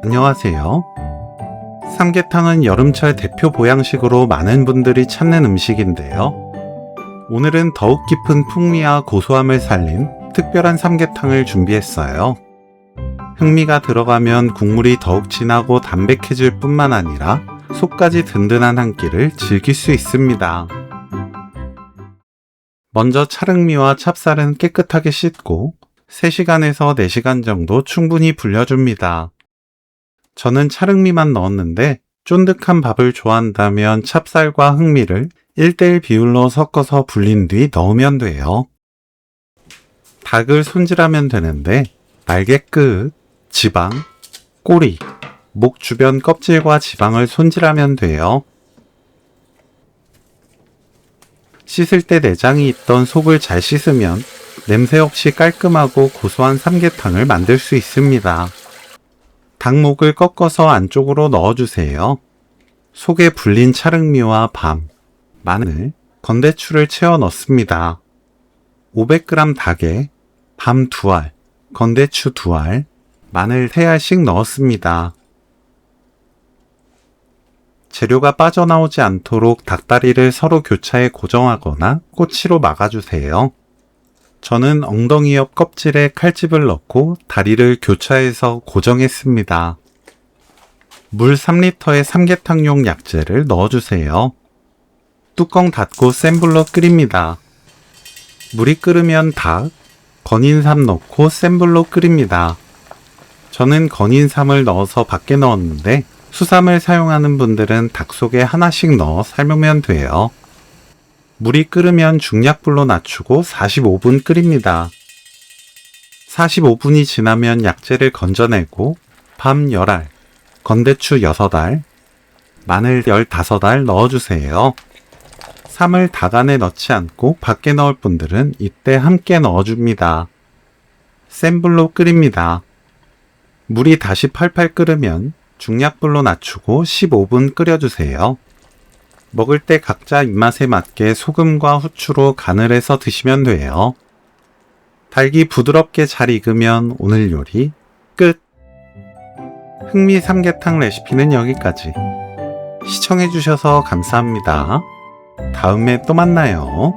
안녕하세요. 삼계탕은 여름철 대표 보양식으로 많은 분들이 찾는 음식인데요. 오늘은 더욱 깊은 풍미와 고소함을 살린 특별한 삼계탕을 준비했어요. 흑미가 들어가면 국물이 더욱 진하고 담백해질 뿐만 아니라 속까지 든든한 한 끼를 즐길 수 있습니다. 먼저 찰흑미와 찹쌀은 깨끗하게 씻고 3시간에서 4시간 정도 충분히 불려줍니다. 저는 찰흑미만 넣었는데 쫀득한 밥을 좋아한다면 찹쌀과 흑미를 1:1 비율로 섞어서 불린 뒤 넣으면 돼요. 닭을 손질하면 되는데 날개 끝, 지방, 꼬리, 목 주변 껍질과 지방을 손질하면 돼요. 씻을 때 내장이 있던 속을 잘 씻으면 냄새 없이 깔끔하고 고소한 삼계탕을 만들 수 있습니다. 닭목을 꺾어서 안쪽으로 넣어주세요. 속에 불린 찰흑미와 밤, 마늘, 건대추를 채워 넣습니다. 500g 닭에 밤 2알, 건대추 2알, 마늘 3알씩 넣었습니다. 재료가 빠져나오지 않도록 닭다리를 서로 교차에 고정하거나 꼬치로 막아주세요. 저는 엉덩이 옆 껍질에 칼집을 넣고 다리를 교차해서 고정했습니다. 물 3리터에 삼계탕용 약재를 넣어주세요. 뚜껑 닫고 센 불로 끓입니다. 물이 끓으면 닭, 건인삼 넣고 센 불로 끓입니다. 저는 건인삼을 넣어서 밖에 넣었는데 수삼을 사용하는 분들은 닭 속에 하나씩 넣어 삶으면 돼요. 물이 끓으면 중약불로 낮추고 45분 끓입니다. 45분이 지나면 약재를 건져내고 밤 10알, 건대추 6알, 마늘 15알 넣어주세요. 삼을 닭 안에 넣지 않고 밖에 넣을 분들은 이때 함께 넣어줍니다. 센 불로 끓입니다. 물이 다시 팔팔 끓으면 중약불로 낮추고 15분 끓여주세요. 먹을 때 각자 입맛에 맞게 소금과 후추로 간을 해서 드시면 돼요. 닭이 부드럽게 잘 익으면 오늘 요리 끝! 흑미 삼계탕 레시피는 여기까지. 시청해주셔서 감사합니다. 다음에 또 만나요.